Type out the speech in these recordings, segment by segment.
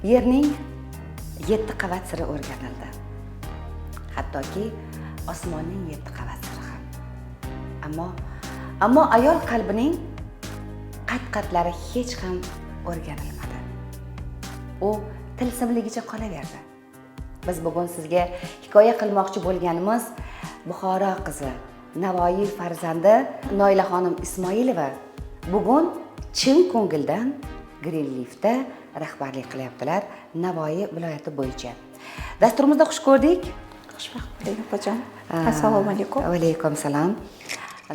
Yerning 7 qavat siri o'rganildi. Hattoki osmonning 7 qavat siri ham. Ammo ayol qalbining qat-qatlari hech ham o'rganilmadi. U tilsimligicha qolaverdi. Biz bugun sizga hikoya qilmoqchi bo'lganimiz Buxoro qizi, Navoiy farzandi Noilaxonim Ismoilova bugun chin ko'ngildan Greenleaf'da rahbarlik qilyaptilar, Navoiy viloyati bo'yicha. Dasturimizda xush ko'rdik. Xushvaqt bo'ling opajon. Assalomu alaykum. Va alaykum salom.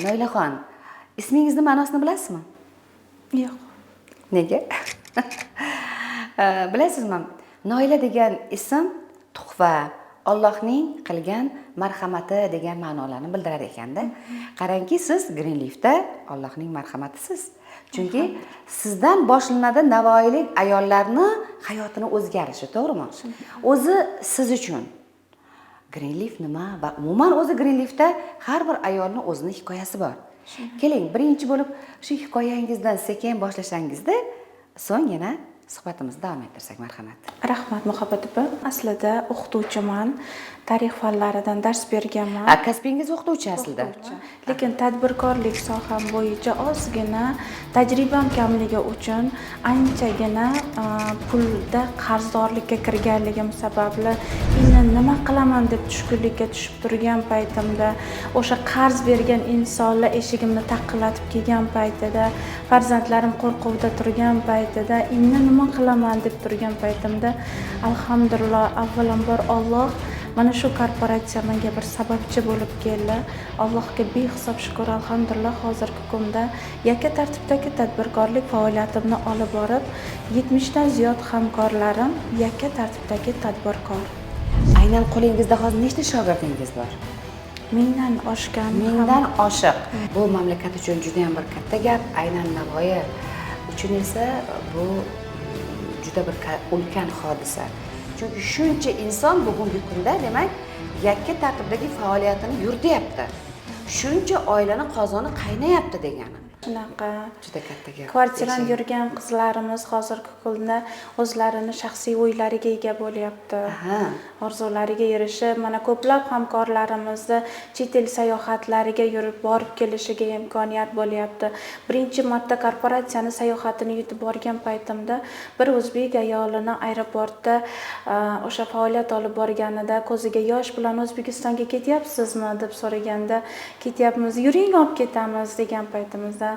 Noilaxon, ismingizni ma'nosini bilasizmi? Yo'q. Nega? Bilasizmi? Noila degan ism tuhfa, Allohning qilgan marhamati degan ma'nolarni bildirar ekanda. Qarangki, siz Greenleaf'da Allohning marhamatisiz. Chunki sizdan boshlanadi navoiylik ayollarning hayotini o'zgarishi, to'g'rimi? O'zi siz uchun Greenleaf nima va umuman o'zi Greenleaf'da har bir ayolning o'zining hikoyasi bor. Keling, birinchi bo'lib shu hikoyangizdan sekin boshlashangizda, so'ng yana suhbatimizni davom ettirsak, marhamat. Rahmat Muhabbat opa. Aslida o'qituvchiman. Tarix fanlaridan dars berganman. Kasbingiz o'qituvchi aslida. Lekin tadbirkorlik soham bo'yicha ozgina tajribam kamligi uchun anchagina pulda qarzdorlikka kirganligim sababli nima qilaman deb tushkunlikka tushib turgan paytimda, o'sha qarz bergan insonlar eshigimni taqillatib kelgan paytida, farzandlarim qo'rquvda turgan paytida, nima qilaman deb turgan paytimda, alhamdulillah, avvalambor Alloh mana shu korporatsiya menga bir sababchi bo'lib keldi. Allohga behisob shukr, alhamdulillah, hozirgi kunda yakka tartibdagi tadbirkorlik faoliyatimni olib borib, 70 dan ziyod hamkorlarim yakka tartibdagi tadbirkor. Aynan qo'lingizda hozir nechta shogirdingiz bor? Mingdan oshgan. Mingdan oshiq. Bu mamlakat uchun juda ham bir katta gap. Aynan Navoiy uchun esa bu juda bir ulkan hodisa. Chunki shuncha inson bugungi kunda, demak, yakka tartibdagi faoliyatini yurityapti. Shuncha oilaning qozoni qaynayapti degani. Shunaqa juda katta gap. Kvartiran yurgan qizlarimiz hozirgi kunda o'zlarini shaxsiy o'ylariga ega bo'lyapti. Orzulariga erishib, mana ko'plab hamkorlarimizni chet el sayohatlariga yurib borib kelishiga imkoniyat bo'lyapti. Birinchi marta korporatsiyani sayohatini yutib borgan paytimda bir o'zbek ayolini aeroportda o'sha faoliyat olib borganida ko'ziga yosh bilan O'zbekistonga ketyapsizmi deb so'raganda, ketyapmiz, yuring olib ketamiz degan paytimizda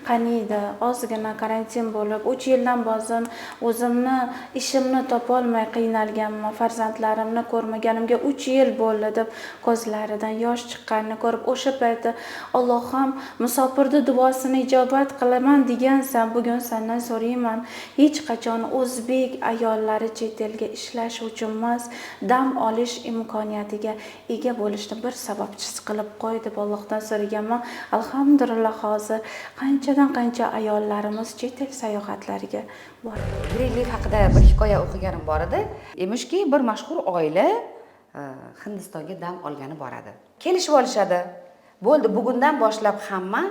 qaniydi, ozgina karantin bo'lib, 3 yildan bozin o'zimni ishimni topolmay qiynalganman, farzandlarimni ko'rmaganimga 3 yil bo'ldi deb ko'zlaridan yosh chiqqanini ko'rib, o'sha paytda Allohim musofirni duosini ijobat qilaman degansan, bugun sendan so'rayman, hech qachon o'zbek ayollari chet elga ishlash uchun emas, dam olish imkoniyatiga ega bo'lishni bir sababchisi qilib qo'y deb Allohdan so'raganman. Alhamdulillah, hozir qancha ayollarimiz chet el sayohatlariga bor. Greenleaf haqida bir hikoya o'qiganim bor edi. Emishki, bir mashhur oila Hindistonga dam olgani boradi. Kelishib olishadi. Bo'ldi, bugundan boshlab hamma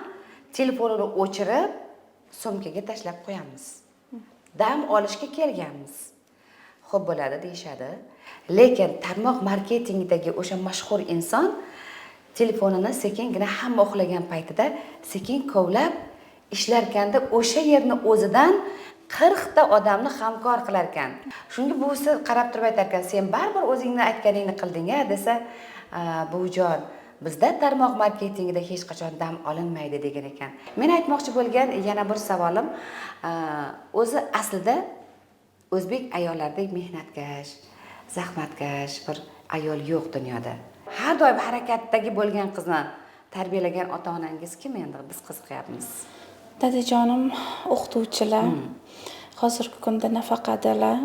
telefonini o'chirib, sumkaga tashlab qo'yamiz. Dam olishga kelganmiz. Xo'p bo'ladi deyshadi. Lekin tarmoq marketingidagi o'sha mashhur inson telefonini sekingina hamma uxlagan paytida sekin kovlab ishlarkanda o'sha yerni o'zidan 40 ta odamni hamkor qilar ekan. Shunga buvisi qarab turib aytar ekan, sen baribir o'zingni aytganingni qilding-a, desa, buvijon, bizda tarmoq marketingida hech qachon dam olinmaydi degan ekan. Men aytmoqchi bo'lgan yana bir savolim, o'zi aslida o'zbek ayollaridek mehnatkash, zahmatkash bir ayol yo'q dunyoda. Har doim harakatdagi bo'lgan qizni tarbiyalagan ota-onangiz kim endi? Biz qiziqyapmiz. Dadajonim o'qituvchilar. Hozirgi kunda nafaqadalar.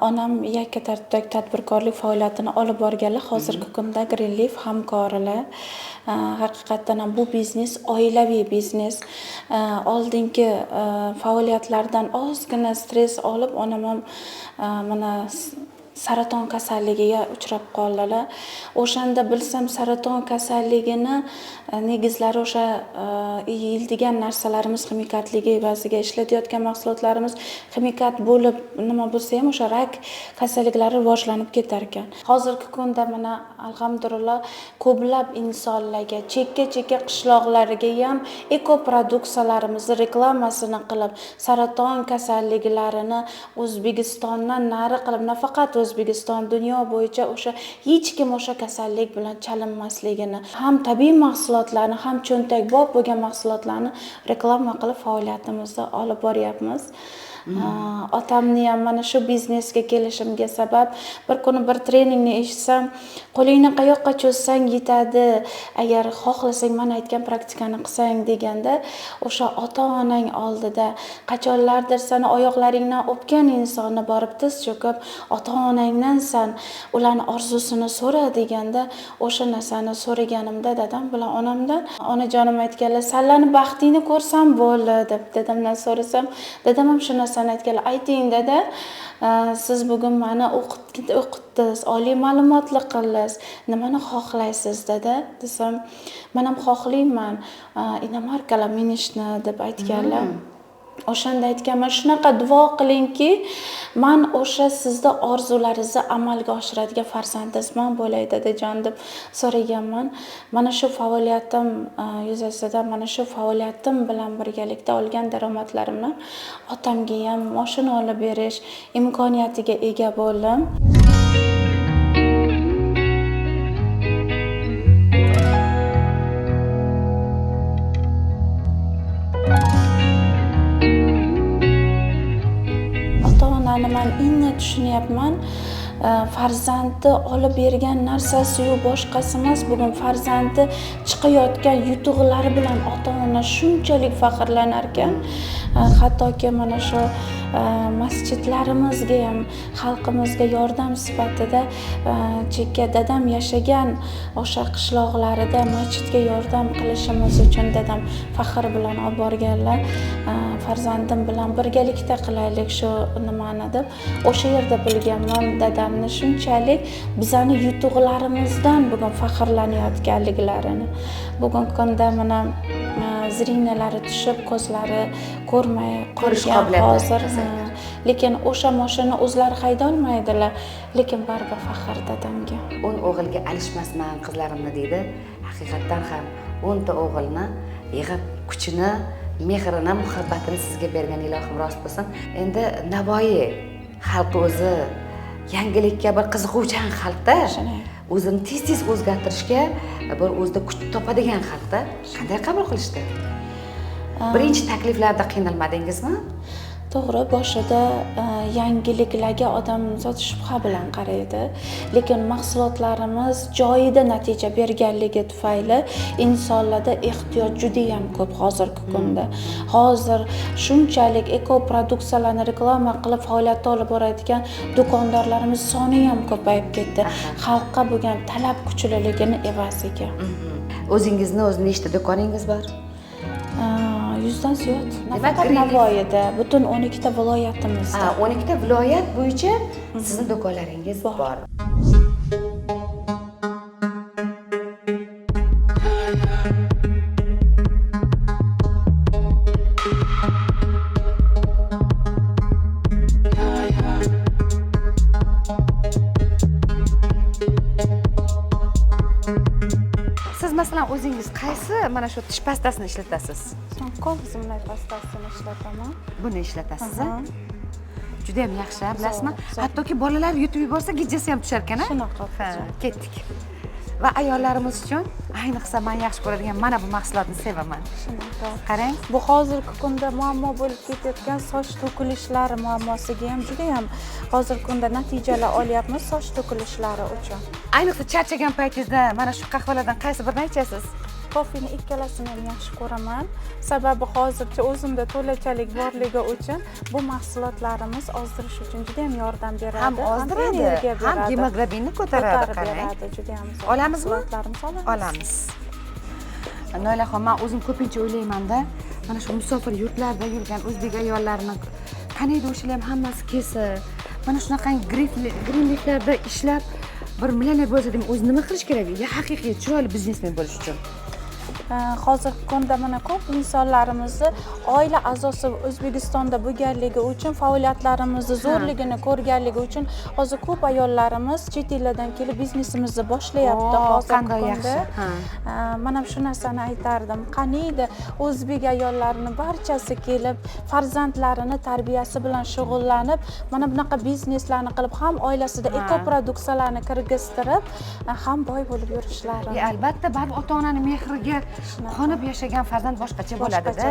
Onam yakka tartibdagi tadbirkorlik faoliyatini olib borganlar. Hozirgi kunda Greenleaf hamkorlar. Haqiqatan ham bu biznes oilaviy biznes. Oldingi faoliyatlardan ozgina stress olib, onam ham mana saraton kasalligiga uchrab qoldilar. O'shanda bilsam saraton kasalligini negizlari o'sha yeyiladigan narsalarimiz ximikatligi evaziga ishlatayotgan mahsulotlarimiz ximikat bo'lib nima bo'lsa ham o'sha rak kasalliklari rivojlanib ketar ekan. Hozirgi kunda mana alhamdulillah ko'plab insonlarga, chekka qishloqlarga ham ekoproduksiyalarimizni reklamasini qilib, saraton kasalliklarini O'zbekistondan nari qilib, nafaqat O'zbekiston, dunyo bo'yicha o'sha hech kim o'sha kasallik bilan chalinmasligini, ham tabiiy mahsulotlarni, ham cho'ntakbop bo'lgan mahsulotlarni reklama qilib faoliyatimizni olib boryapmiz. Otamni ham mana shu biznesga kelishimga sabab bir kuni bir treningni eshitsam, qo'lingni qayoqqa cho'zsang yetadi, agar xohlasang mana aytgan praktikani qilsang deganda, o'sha ota-onang oldida qachonlardir seni oyoqlaringdan o'pgan insonni borib tiz cho'kib, ota-onangdan san ularning orzusini so'ra deganda, o'sha narsani so'raganimda dadam bilan onamdan, onajonim aytganlar, "Sanlarni baxtingni ko'rsam bo'ldi" deb dadamdan so'rasam, dadam ham shu narsani aytganlar, "Ayting dada, siz bugun meni o'qitdingiz, oliy ma'lumotli qildingiz, nimani xohlaysiz dada?" desam, "Men ham xohlayman inomarkalar minishni" deb aytganlar. O'shanda aytganman, shunaqa duo qilingki, men o'sha sizni orzularingizni amalga oshiradigan farzandingizman bo'lay dadajon deb so'raganman. Mana shu faoliyatim yuzasidan, mana shu faoliyatim bilan birgalikda olgan daromadlarimni otamga ham mashina olib berish imkoniyatiga ega bo'ldim. Men inni tushunyapman. Farzandi olib bergan narsasi-yu boshqasi emas. Bugun farzandi chiqayotgan yutug'lari bilan ota-ona shunchalik faxrlanar ekan. Hattoki mana shu masjidlarimizga ham, xalqimizga yordam sifatida chekka dadam yashagan o'sha qishloqlarida masjidga yordam qilishimiz uchun dadam faxr bilan olib borganlar. Farzandim bilan birgalikda qilaylik shu nimani deb o'sha yerda bilganman dadamni shunchalik bizani yutuqlarimizdan bugun faxrlanayotganliklarini. Bugungi kunda mana zrinalari tushib, ko'zlari ko'rmay qolgan hozir. Lekin o'sha mashina o'zlari haydolmaydilar, lekin baribir faxr dadamga. 10 o'g'ilga alishmasman qizlarimni deydi. Haqiqatdan ham 10 ta o'g'ilni yig'ib kuchini, mehrini, muhabbatini sizga bergan ilohim rost bo'lsin. Endi Navoiy xalqi o'zi yangilikka bir qiziquvchan xalqda, o'zini tez o'zgartirishga bir o'zida kuch topadigan xalqda. Qanday qabul qilishdi? Birinchi takliflarda qiynalmadingizmi? To'g'ri, boshida yangiliklarga odam zot shubha bilan qaraydi, lekin mahsulotlarimiz joyida natija berganligi tufayli insonlarda ehtiyoj juda ham ko'p hozirgi kunda. Hozir shunchalik ekoproduksiyalarni reklama qilib faoliyat olib boradigan do'kondorlarimiz soni ham ko'payib ketdi. Xalqqa bo'lgan talab kuchliligini evaziga. O'zingizni nechta do'koningiz bor? 100 dan ziyod. Nafaqat Navoiyda, butun 12 ta viloyatimizda. 12 ta viloyat bo'yicha sizning do'konlaringiz bor. Siz masalan o'zingiz qaysi mana shu tish pastasini ishlatasiz? Kozimli pastasini ishlataman. Buni ishlatasiz? Juda ham yaxshi, bilasizmi? Hattoki bolalar yutib yuborsa gijjasi ham tushar ekan-a? Shunaqa. Ketdik. Va ayollarimiz uchun ayniqsa men yaxshi ko'radigan mana bu mahsulotni sevaman. Shunaqa. Qarang, bu hozirgi kunda muammo bo'lib ketayotgan soch to'kilishlari muammosiga ham juda ham hozirgi kunda natijalar olyapmiz soch to'kilishlari uchun. Ayniqsa charchagan paytingizda mana shu qahvalardan qaysi birini ichasiz? Kofeni ikkalasini ham yaxshi ko'raman. Sababi hozircha o'zimda to'lachalik borligi uchun bu mahsulotlarimiz ozdirish uchun juda ham yordam beradi. Ham ozdiradi, ham gemoglobinni ko'taradi. Qarang. Juda ham zo'r. Olamizmi? Olamiz. Noilaxon, men o'zim ko'pincha o'ylayman-da, mana shu musofir yurtlarda yurgan o'zbek ayollarini qanday o'shalar ham hammasi kesa, mana shunaqa greenliklarda ishlab bir millioner bo'lsa demak o'zi nima qilish kerak? Ya haqiqiy chiroyli biznesmen bo'lish uchun. Hozirgi kunda mana ko'p insonlarimizni oila a'zosi O'zbekistonda bo'lganligi uchun, faoliyatlarimizni zo'rligini ko'rganligi uchun hozir ko'p ayollarimiz chet ellardan kelib biznesimizni boshlayapti. Hozirgi kunda mana shu narsani aytardim. Qaniydi o'zbek ayollarini barchasi kelib farzandlarini tarbiyasi bilan shug'ullanib, mana bunaqa bizneslarni qilib, ham oilasida ekoproduksiyalarni kirgiztirib, ham boy bo'lib yurishlari. Albatta, baribir ota-onaning mehriga qonib yashagan farzand boshqacha bo'ladi-da.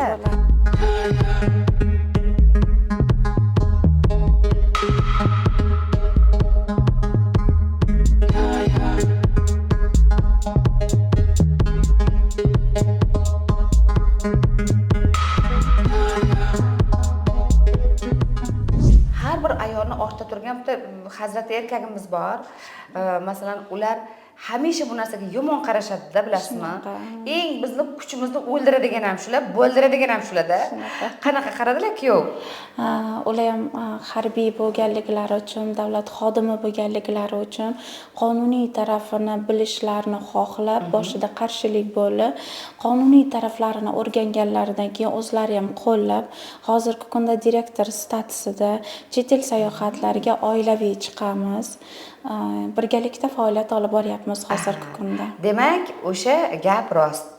Har bir ayolni ortda turgan bitta hazrati erkagimiz bor. Masalan, ular hamisha bu narsaga yomon qarashadi-da, bilasizmi? Eng bizni kuchimizni o'ldiradigan ham shular, bo'ldiradigan ham shularda. Qanaqa qaradilar kuyov? Ular ham harbiy bo'lganliklari uchun, davlat xodimi bo'lganliklari uchun qonuniy tarafini bilishlarini xohlab, boshida qarshilik bo'lib, qonuniy taraflarini o'rganganlaridan keyin o'zlari ham qo'llab, hozirgi kunda direktor statusida chet el sayohatlariga oilaviy chiqamiz. Birgalikda faoliyat olib boryapmiz hozirgi kunda. Demak, o'sha gap rost.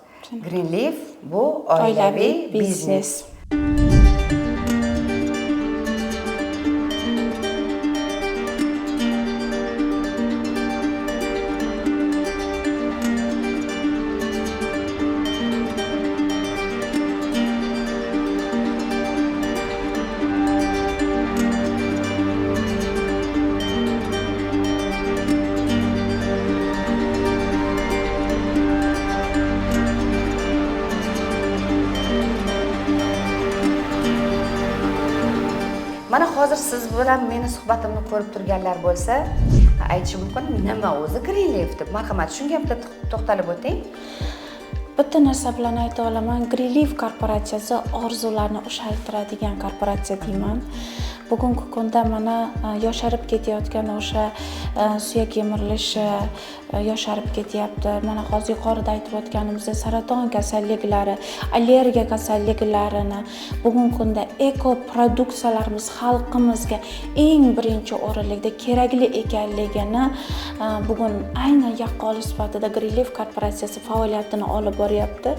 Greenleaf bu oilaviy biznes. Mana hozir siz bilan meni suhbatimni ko'rib turganlar bo'lsa, aytishi mumkin, nima o'zi Greenleaf deb. Marhamat, shunga bitta to'xtalib o'ting. Bitta narsa bilan ayta olaman, Greenleaf korporatsiyasi orzularni ushaltiradigan korporatsiya deyman. Bugungi kunda mana yosharib ketayotgan o'sha suyak yemirilishi yosharib ketyapti. Mana hozir yuqorida aytib o'tganimizda saraton kasalliklari, allergiya kasalliklarini bugungi kunda eko produksiyalarimiz xalqimizga eng birinchi o'rinlikda kerakli ekanligini bugun aynan yaqqol sifatida Greenleaf korporatsiyasi faoliyatini olib boryapti.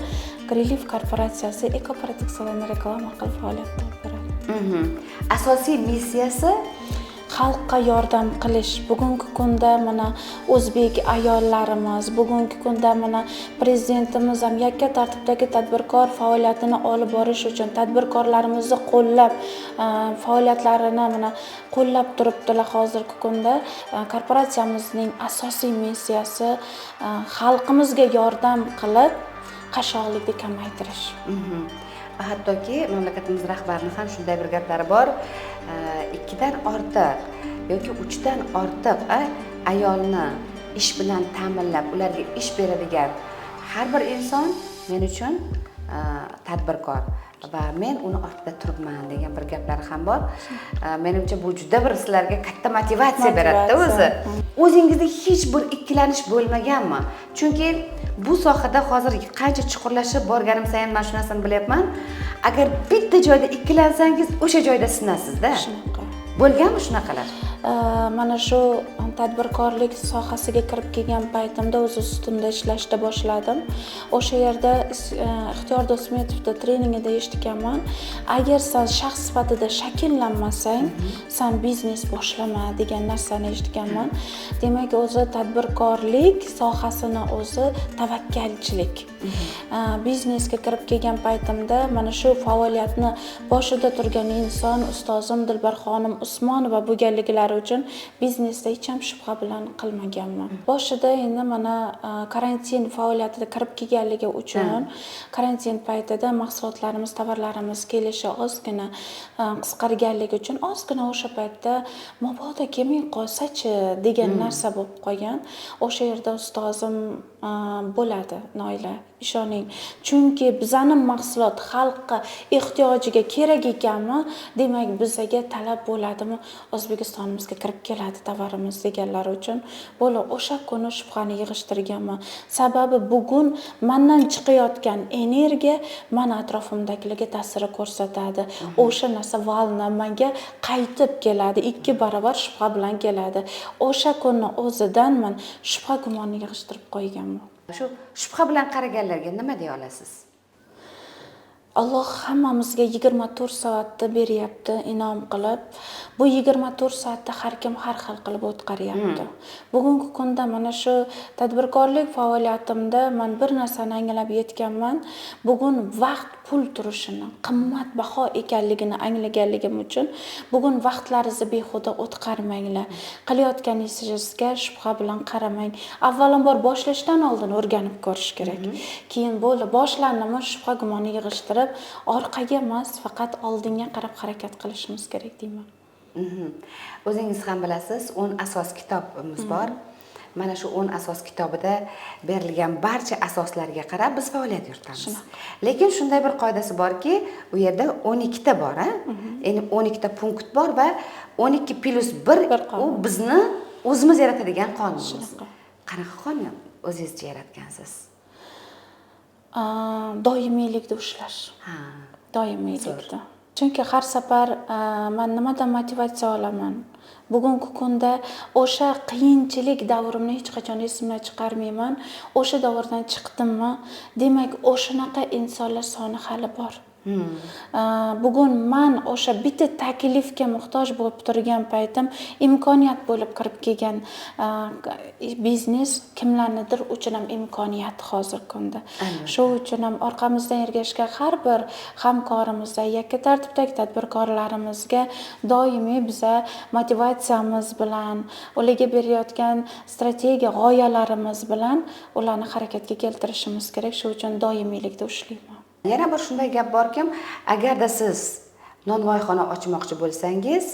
Greenleaf korporatsiyasi eko produksiyalarni reklama qilib faoliyat olib boradi. Asosiy missiyasi xalqqa yordam qilish. Bugungi kunda mana o'zbek ayollarimiz, bugungi kunda mana prezidentimiz ham yakka tartibdagi tadbirkor faoliyatini olib borish uchun tadbirkorlarimizni qo'llab, faoliyatlarini mana qo'llab turibdilar. Hozirgi kunda korporatsiyamizning asosiy missiyasi xalqimizga yordam qilib, qashshoqlikni kamaytirish. Hattoki mamlakatimiz rahbarining ham shunday bir gaplari bor. 2 dan ortiq yoki 3 dan ortiq ayolni ish bilan ta'minlab, ularga ish beradigan har bir inson men uchun tadbirkor va men uni ortida turibman degan bir gaplari ham bor. Menimcha bu juda bir sizlarga katta motivatsiya beradi o'zi. O'zingizda hech bir ikkilanish bo'lmaganmi? Chunki bu sohada hozir qancha chuqurlashib borganim sayin men shu narsani bilyapman. Agar bitta joyda ikkilansangiz, o'sha joyda sinasizda. Shunaqa. Bo'lganmi shunaqalar? Mana shu tadbirkorlik sohasiga kirib kelgan paytimda o'z ustimda ishlashda boshladim. O'sha yerda Ixtiyor Do'stmetovda treningida eshitganman. Agar sen shaxs sifatida shakllanmasang, sen biznes boshlama degan narsani eshitganman. Demak, o'zi tadbirkorlik sohasini o'zi tavakkalchilik. Biznesga kirib kelgan paytimda mana shu faoliyatni boshida turgan inson ustozim Dilbarxonim Usmonova bo'lganliklari uchun biznesda hech ham shubha bilan qilmaganman. Boshida endi mana karantin faoliyatida kirib kelganligi uchun karantin paytida mahsulotlarimiz, tovarlarimiz kelishi ozgina qisqarganligi uchun ozgina o'sha paytda mabodo kelmay qolsa-chi degan narsa bo'lib qolgan. O'sha yerda ustozim bo'ladi, Noila, ishoning. Chunki bizning mahsulot xalqqa ehtiyojiga kerak ekanmi, demak bizga talab bo'ladimi, O'zbekistonimiz do'konlarimizga kirib keladi tovarimiz deganlar uchun bo'la o'sha kuni shubhani yig'ishtirganman. Sababi bugun mendan chiqayotgan energiya mana atrofimdagilarga ta'sir ko'rsatadi. O'sha narsa valna menga qaytib keladi, 2 barobar shubha bilan keladi. O'sha kunni o'zidan men shubha gumonni yig'ishtirib qo'yganman. Shu shubha bilan qaraganlarga nima deya olasiz? Alloh hammamizga 24 soatni beryapti inom qilib. Bu 24 soatda har kim har xil qilib o'tkaryapti. Bugungi kunda mana shu tadbirkorlik faoliyatimda men bir narsani anglab yetganman. Bugun vaqt pul turishini, qimmatbaho ekanligini anglaganligim uchun bugun vaqtlaringizni behuda o'tkarmanglar. Qilayotgan ishingizga shubha bilan qaramang. Avvalambor boshlashdan oldin o'rganib ko'rish kerak. Keyin bo'ldi boshlanimi shubha gumonni yig'ishtirib orqaga emas, faqat oldinga qarab harakat qilishimiz kerak deyman. O'zingiz ham bilasiz, 10 asos kitobimiz bor. Mana shu 10 asos kitobida berilgan barcha asoslarga qarab biz faoliyat yuritamiz. Lekin shunday bir qoidasi borki, u yerda 12 ta bor, Endi 12 ta punkt bor va 12 + 1 u bizni o'zimiz yaratadigan qonunimiz. Qanaqa qonun o'zingizcha yaratgansiz? Doimiylikda ushlash. Doimiylikda. Chunki har safar men nimadan motivatsiya olaman? Bugungi kunda o'sha qiyinchilik davrimni hech qachon esimdan chiqarmayman. O'sha davrdan chiqdimmi? Demak, o'shanaqa insonlar soni hali bor. Bugun men o'sha bitta taklifga muhtoj bo'lib turgan paytim imkoniyat bo'lib kirib kelgan biznes kimlarnidir uchun ham imkoniyat hozir kunda. Shu uchun ham orqamizdan ergashgan har bir hamkorimizga, yakka tartibdagi tadbirkorlarimizga doimiy biza motivatsiyamiz bilan, ularga berayotgan strategiya g'oyalarimiz bilan ularni harakatga keltirishimiz kerak. Shu uchun doimiylikda ushlayman. Yana bir shunday gap borki, agarda siz nonvoyxona ochmoqchi bo'lsangiz,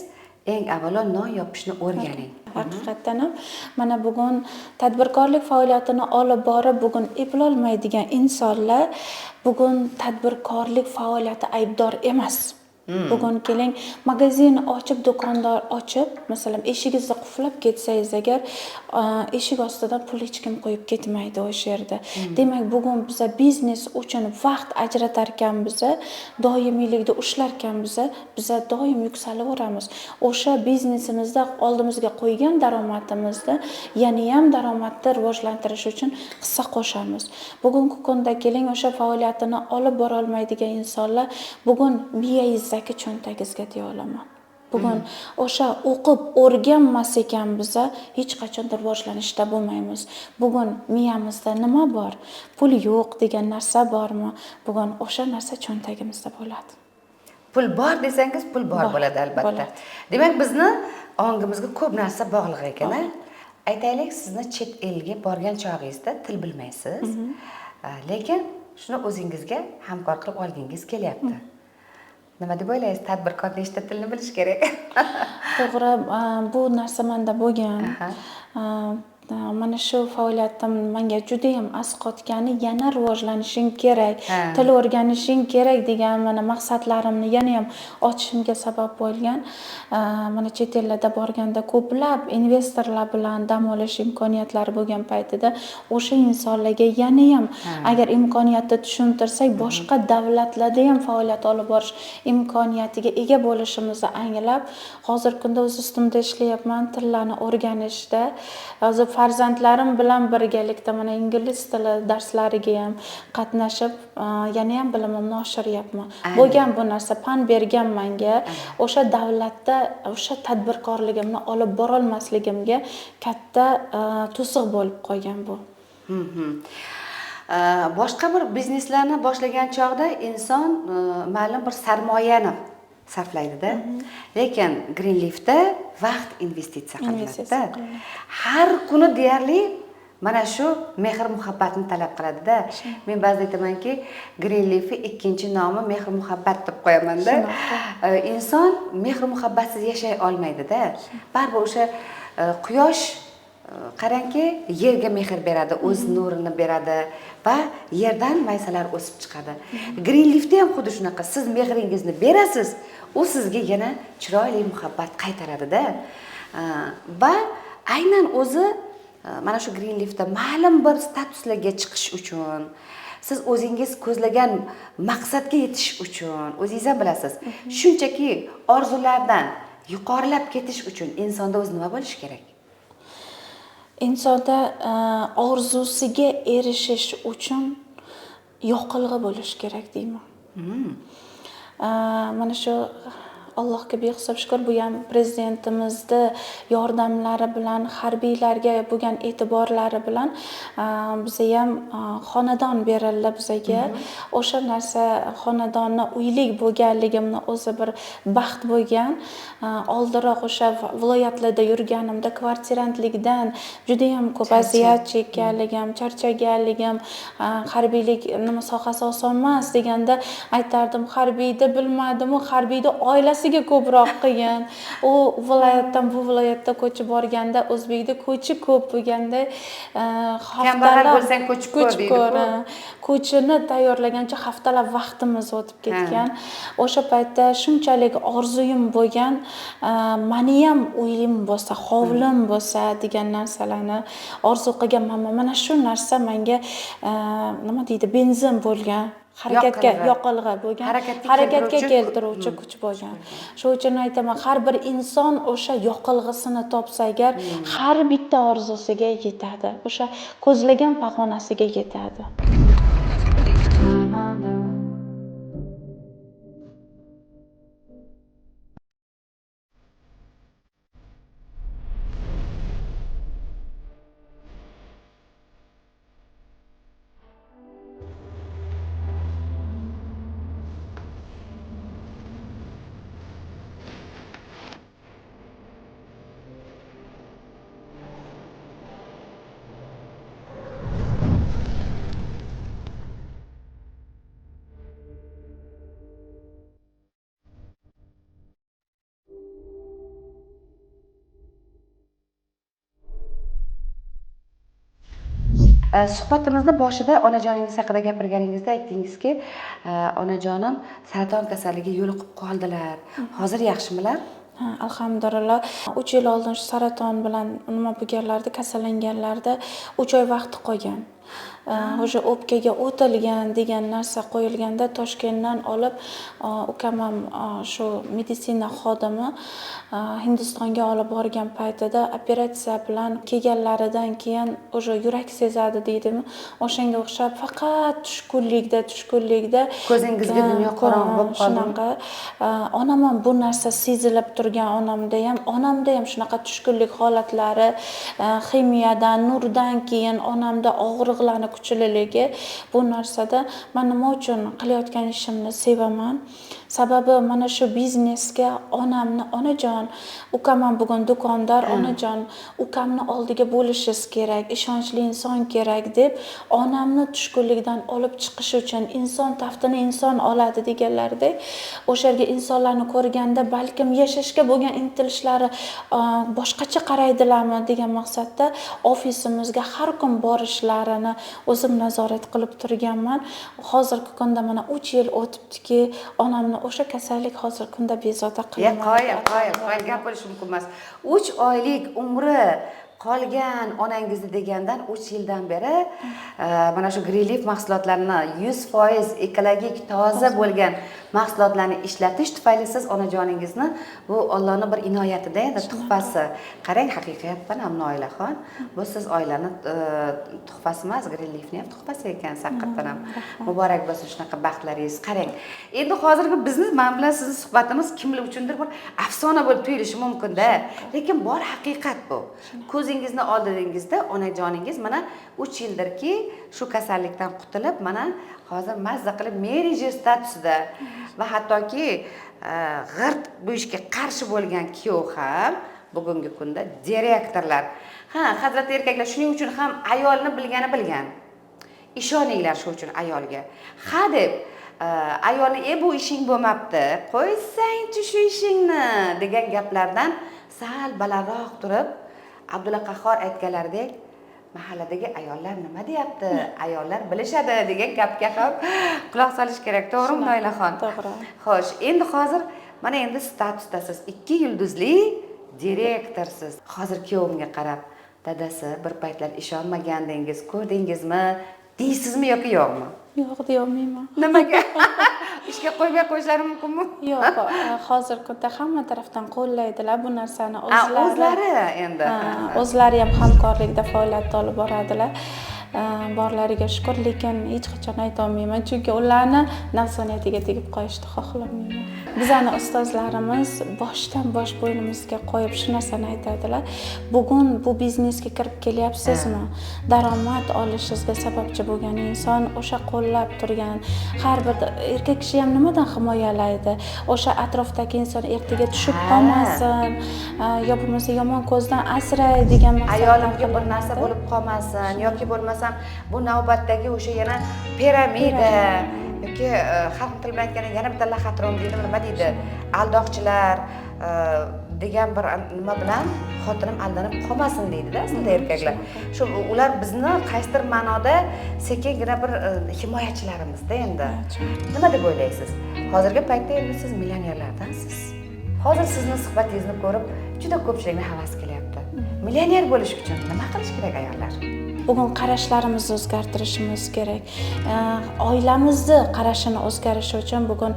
eng avvalo non yopishni o'rganing. Haqiqatan ham mana bugun tadbirkorlik faoliyatini olib borib, bugun eplolmaydigan insonlar bugun tadbirkorlik faoliyati aybdor emas. Bugun keling, magazin ochib, do'kondor ochib, masalan, eshigingizni qulflab ketsangiz agar, eshik ostidan pul hech kim qo'yib ketmaydi o'sha yerda. Demak, bugun biz biznes uchun vaqt ajratar ekanmiz, doimiylikda ushlar ekanmiz, biz doim yuksalaveramiz. O'sha biznesimizda oldimizga qo'ygan daromadimizni yana ham daromadni rivojlantirish uchun hissa qo'shamiz. Bugungi kunda keling, o'sha faoliyatini olib bora olmaydigan insonlar bugun miyangizda cho'ntagingizga deya olaman. Bugun o'sha o'qib o'rganmas ekan biza hech qachon rivojlanishda bo'lmaymiz. Bugun miyamizda nima bor? Pul yo'q degan narsa bormi? Bugun o'sha narsa cho'ntagimizda bo'ladi. Pul bor desangiz, pul bor bo'ladi albatta. Demak, bizni ongimizga ko'p narsa bog'liq ekan. Aytaylik, sizni chet elga borgan chog'ingizda til bilmaysiz, lekin shuni o'zingizga hamkor qilib olgingiz kelyapti. Nima deb o'ylaysiz? Tadbirkor nechta tilni bilish kerak? To'g'ri, bu narsa menda bo'lgan. Mana shu faoliyatim menga juda ham asqotgani, yana rivojlanishing kerak, til o'rganishing kerak degan mana maqsadlarimni yana ham ochishimga sabab bo'lgan. Mana chet ellarda borganda ko'plab investorlar bilan dam olish imkoniyatlari bo'lgan paytida o'sha insonlarga yana ham agar imkoniyatni tushuntirsak, boshqa davlatlarda ham faoliyat olib borish imkoniyatiga ega bo'lishimizni anglab, hozir kunda o'z ustimda ishlayapman, tillarni o'rganishda. Hozir farzandlarim bilan birgalikda mana ingliz tili darslariga ham qatnashib, yana ham bilimimni oshiryapman. Bo'lgan bu narsa pan bergan menga, o'sha davlatda o'sha tadbirkorligimni olib bora olmasligimga katta to'siq bo'lib qolgan bu. Boshqa bir bizneslarni boshlagan chog'da inson ma'lum bir sarmoyani sarflaydi-da. Lekin Greenleafda vaqt investitsiya qilinadi-da. Har kuni deyarli mana shu mehr muhabbatni talab qiladi-da. Men ba'zida aytamanki, Greenleaf ikkinchi nomi mehr muhabbat deb qo'yaman-da. Inson mehr muhabbatsiz yashay olmaydi-da. Baribir o'sha quyosh qarangki, yerga mehr beradi, o'z nurini beradi va yerdan maysalar o'sib chiqadi. Greenleafda ham xuddi shunaqa. Siz mehringizni berasiz, u sizga yana chiroyli muhabbat qaytaradi-da. Va aynan o'zi mana shu Greenleafda ma'lum bir statuslarga chiqish uchun, siz o'zingiz ko'zlagan maqsadga yetish uchun, o'zingiz ham bilasiz, shunchaki orzulardan yuqorilab ketish uchun insonda o'zi nima bo'lishi kerak? Insonda orzusiga erishish uchun yoqilg'i bo'lishi kerak deyman. Mana shu Allohga behisob shukr, bu ham prezidentimizni yordamlari bilan, harbiylarga bo'lgan e'tiborlari bilan bizga ham xonadon berildi bizga. O'sha narsa xonadonni uylik bo'lganligimni o'zi bir baxt bo'lgan. Oldinroq o'sha viloyatlarda yurganimda kvartirantlikdan juda ham ko'p aziyat chekkanligim, charchaganligim, harbiylik nima sohasi oson emas deganda aytardim, harbiyda bilmadim, harbiyda oilasi ko'proq qiyin. U viloyatdan bu viloyatga ko'chib borganda o'zbekda ko'chi ko'p bo'lganda kambag'al bo'lsang ko'chib ko'r. Ko'chini tayyorlagancha haftalab vaqtimiz o'tib ketgan. O'sha paytda shunchalik orzuyim bo'lgan, meni ham uyim bo'lsa, hovlim bo'lsa degan narsalarni orzu qilganman. Mana shu narsa menga nima deydi, benzin bo'lgan. Harakatga yoqilg'i bo'lgan, harakatga keltiruvchi kuch bo'lgan. Shuning uchun aytaman, har bir inson o'sha yoqilg'isini topsa agar har bitta orzusiga yetadi. O'sha ko'zlagan pog'onasiga yetadi. Suhbatimizni boshida onajoningiz haqida gapirganingizda aytdingizki, onajonim saraton kasaliga yo'liqib qoldilar. Hozir yaxshimilar? Alhamdulillah. 3 yil oldin shu saraton bilan nima bo'lganlarda, kasallanganlarda 3 oy vaqti qolgan. O'sha o'pkaga o'tilgan degan narsa qo'yilganda Toshkentdan olib ukam ham shu meditsina xodimi Hindistonga olib borgan paytida operatsiya bilan kelganlaridan keyin o'sha yurak sezadi deydimi, o'shanga o'xshab faqat tushkunlikda ko'zingizga dunyo qorong'u bo'lib qoldi. Shunaqa onam ham bu narsa sezilib turgan, onamda ham shunaqa tushkunlik holatlari, ximiyadan, nurdan keyin onamda og'riqlarni kuchliligi, bu narsada men nima uchun qilayotgan ishimni sevaman. Sababi mana shu biznesga onamni, onajon, ukam ham bugun do'kondor, onajon, ukamni oldiga bo'lishingiz kerak, ishonchli inson kerak deb onamni tushkunlikdan olib chiqish uchun inson taftini inson oladi deganlardek, o'sha yerga insonlarni ko'rganda balkim yashashga bo'lgan intilishlari boshqacha qaraydilarmi degan maqsadda ofisimizga har kun borishlarini o'zim nazorat qilib turganman. Hozirgi kunda mana 3 yil o'tibdiki, onamni o'sha kasallik hozirgi kunda bezovta qilmayapti. Qo'y, gap bo'lishi mumkin emas. 3 oylik umri qolgan onangizni degandan 3 yildan beri mana shu Greenleaf mahsulotlarini 100% ekologik toza bo'lgan mahsulotlarni ishlatish tufayli siz onajoningizni, bu Allohning bir inoyatida, endi tuhfasi. Qarang, haqiqatdan ham Noilaxon, bu siz oilani tuhfasi emas, Greenleafning ham tuhfasi ekan, haqiqatdan ham. Muborak bo'lsin shunaqa baxtlaringiz. Qarang, endi hozirgi bizni, men bilan sizning suhbatimiz kimlar uchundir bir afsona bo'lib tuyulishi mumkin-da, lekin bor haqiqat bu. Ko'zingizni oldingizda onajoningiz mana 3 yildirki shu kasallikdan qutulib, mana hozir mazza qilib menejer statusida va hattoki g'irt bu ishga qarshi bo'lgan kuyov ham bugungi kunda direktorlar. Hazrat erkaklar shuning uchun ham ayolni bilgan. Ishoninglar shu uchun ayolga. Deb ayolni bu ishing bo'lmabdi, qo'ysang-chi shu ishingni degan gaplardan sal balandroq turib, Abdulla Qahhor aytganlaridek, mahalladagi ayollar nima deyapti, ayollar bilishadi degan gapga ham quloq solish kerak, to'g'rimi Noilaxon? To'g'ri. Xo'sh, endi hozir mana endi statusdasiz 2 yulduzli direktorsiz. Hozir kuyovimga qarab, dadasi bir paytlar ishonmagandingiz, ko'rdingizmi, deysizmi yoki yo'qmi? Yo'q deyolmayman. Nimaga? Ishga qo'ymay qo'yishlari mumkinmi? Yo'q, hozirgi kunda hamma tarafdan qo'llaydilar bu narsani O'zlari endi. O'zlari ham hamkorlikda faoliyat olib boradilar. Borlariga shukr, lekin hech qachon ayta olmayman, chunki ularni nafsoniyatiga tegib qo'yishni xohlamayman. Bizani ustozlarimiz boshdan bosh bo'ynimizga qo'yib shu narsani aytadilar. Bugun bu biznesga kirib kelyapsizmi? Daromad olishingizga sababchi bo'lgan inson o'sha qo'llab turgan har bir erkak kishi ham nimadan himoyalaydi? O'sha atrofdagi inson ertaga tushib qolmasin, yo bo'lmasa yomon ko'zdan asray degan maqsadda Ayolimga bir narsa bo'lib qolmasin yoki bo'lmasam bu navbatdagi o'sha yana piramida yoki xalq tili bilan aytganda yana bitta laxatron deydi, nima deydi? Aldoqchilar degan bir nima bilan xotinim aldanib qolmasin deydi-da aslida erkaklar. Shu ular bizni qaysidir ma'noda sekingina bir himoyachilarimizda endi. Nima deb o'ylaysiz? Hozirgi paytda endi siz millionerlardansiz. Hozir sizni suhbatingizni ko'rib juda ko'pchilikning havasi kelyapti. Millioner bo'lish uchun nima qilish kerak ayollar? Bugun qarashlarimizni o'zgartirishimiz kerak. Oilamizni qarashini o'zgarishi uchun bugun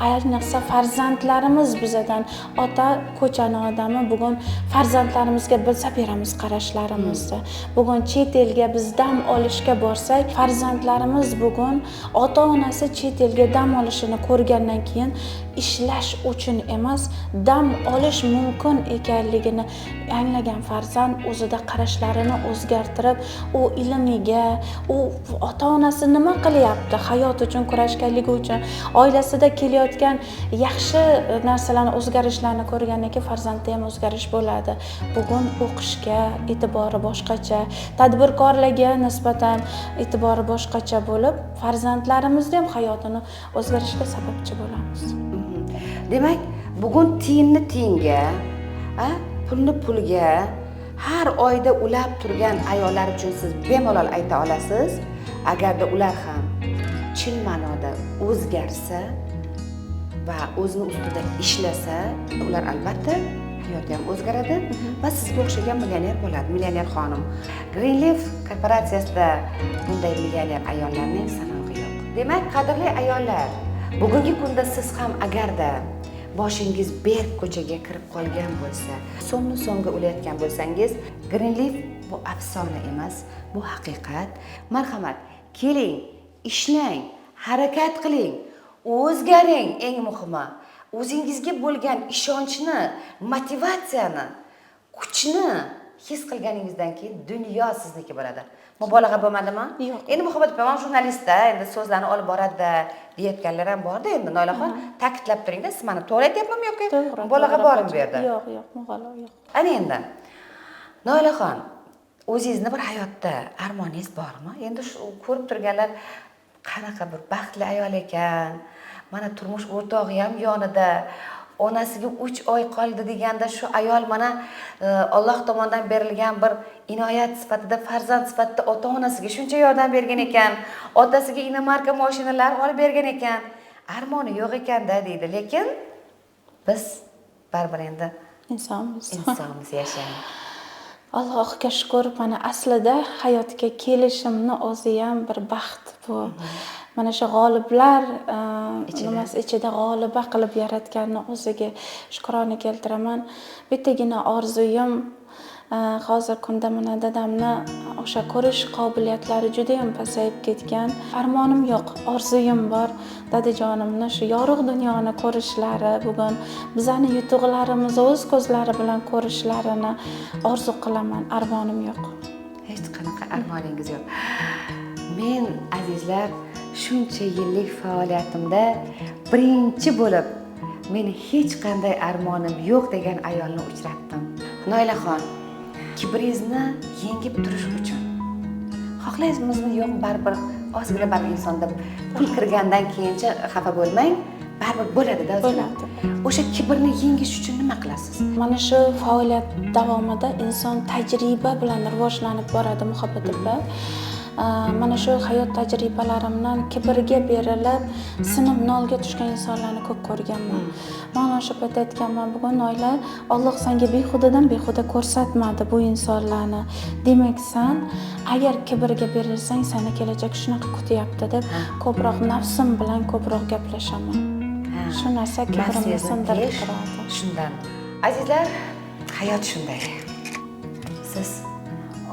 ayniqsa farzandlarimiz bizadan ota ko'chani odami bugun farzandlarimizga bilsa beramiz qarashlarimizni. Bugun chet elga biz dam olishga borsak, farzandlarimiz bugun ota-onasi chet elga dam olishini ko'rgandan keyin ishlash uchun emas, dam olish mumkin ekanligini anglagan farzand o'zida qarashlarini o'zgartirib, u ilmiga, u ota-onasi nima qilyapti hayot uchun kurashganligi uchun, oilasida kelayotgan yaxshi narsalarni o'zgarishlarni ko'rgandan keyin farzandda ham o'zgarish bo'ladi. Bugun o'qishga e'tibori boshqacha, tadbirkorlarga nisbatan e'tibori boshqacha bo'lib, farzandlarimizni ham hayotini o'zgarishiga sababchi bo'lamiz. Demak, bugun tiyinni tiyinga, pulni pulga, har oyda ulab turgan ayollar uchun siz bemalol ayta olasiz, agarda ular ham chin ma'noda o'zgarsa va o'zini ustida ishlasa, ular albatta hayoti ham o'zgaradi va sizga o'xshagan millioner bo'ladi, millioner xonim. Greenleaf korporatsiyasida bunday millioner ayollarning sanog'i yo'q. Demak, qadrli ayollar, bugungi kunda siz ham agarda boshingiz berk ko'chaga kirib qolgan bo'lsa, so'mni so'mga o'layotgan bo'lsangiz, Greenleaf bu afsona emas, bu haqiqat. Marhamat, keling, ishlang, harakat qiling, o'zgaring, eng muhimi, o'zingizga bo'lgan ishonchni, motivatsiyani, kuchni his qilganingizdan keyin dunyo sizniki bo'ladi. Mubolag'a bo'lmadimi? Yo'q. Endi muhabbat bilan jurnalistda endi so'zlarni olib boradi deyotganlar ham borda endi Noilaxon ta'kidlab turingda, siz meni to'g'ri aytyapmanmi yoki mubolag'a bormi bu yerda? Yo'q, mubolag'a yo'q. Ana endi Noilaxon, o'zingizni bir hayotda armoningiz bormi? Endi shu ko'rib turganlar qanaqa bir baxtli ayol ekan, mana turmush o'rtog'i ham yonida, onasiga 3 oy qoldi deganda shu ayol mana Alloh tomonidan berilgan bir inoyat sifatida, farzand sifatida ota-onasiga shuncha yordam bergan ekan, otasiga inomarka mashinalar olib bergan ekan, armoni yo'q ekanda deydi. Lekin biz baribir endi insonmiz yashaymiz. Allohga shukr, mana aslida hayotga kelishimni o'zi ham bir baxt bu. Mana shu g'oliblar nimasi ichida g'oliba qilib yaratganni o'ziga shukrona keltiraman. Bittagina orzuyim hozir kunda mana dadamni o'sha ko'rish qobiliyatlari juda ham pasayib ketgan. Armonim yo'q, orzuyim bor. Dadajonimni shu yorug' dunyoni ko'rishlari, bugun bizani yutuqlarimizni o'z ko'zlari bilan ko'rishlarini orzu qilaman. Armonim yo'q. Hech qanaqa armoningiz yo'q. Men azizlar, shuncha yillik faoliyatimda birinchi bo'lib men hech qanday armonim yo'q degan ayolni uchratdim. Noilaxon, kibringizni yengib turish uchun xohlaysizmi yo'q, baribir ozgina bir insonda pul kirgandan keyincha xafa bo'lmang, baribir bo'ladi-da. Bo'ladi. O'sha kibrni yengish uchun nima qilasiz? Mana shu faoliyat davomida inson tajriba bilan rivojlanib boradi muhabbati bilan. mana shu hayot tajribalarimdan kibrga berilib sinib nolga tushgan insonlarni ko'p ko'rganman. Men o'sha paytda aytganman, bugun oila Alloh senga behudadan behuda ko'rsatmadi bu insonlarni. Demak, sen agar kibrga berilsang, seni kelajak shunaqa kutyapti deb ko'proq nafsim bilan ko'proq gaplashaman. Shu narsa kibrimni sindirib turadi. Shundan. Azizlar, hayot shunday. Siz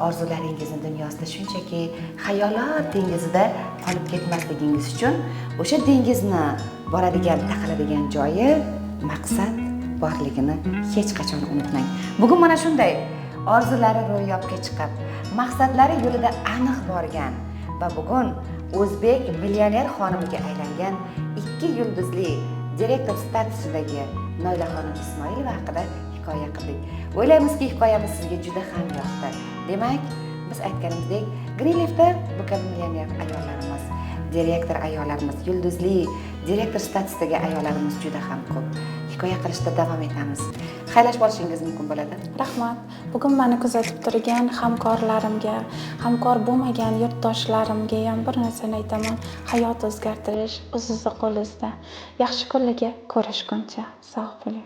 orzularingizni dunyosida shunchaki xayolot dengizida qolib ketmasligingiz uchun o'sha dengizni boradigan, taqaladigan joyi, maqsad borligini hech qachon unutmang. Bugun mana shunday orzulari ro'yobga chiqib, maqsadlari yo'lida aniq borgan va bugun o'zbek millioner xonimiga aylangan 2 yulduzli direktor statusidagi Noilaxonim Ismoilova haqida hikoya qildik. O'ylaymizki, hikoyamiz sizga juda ham yoqdi. Demak, biz aytganimizdek, Greenleaf'da bu kabi millioner ayollarimiz, direktor ayollarimiz, yulduzli direktor statusidagi ayollarimiz juda ham ko'p. Hikoya qilishda davom etamiz. Xayrlashib olishingiz mumkin bo'ladi. Rahmat. Bugun meni kuzatib turgan hamkorlarimga, hamkor bo'lmagan yurtdoshlarimga ham bir narsani aytaman. Hayot o'zgartirish o'zingizning qo'lingizda. Yaxshi kunlarga ko'rishguncha sog' bo'ling.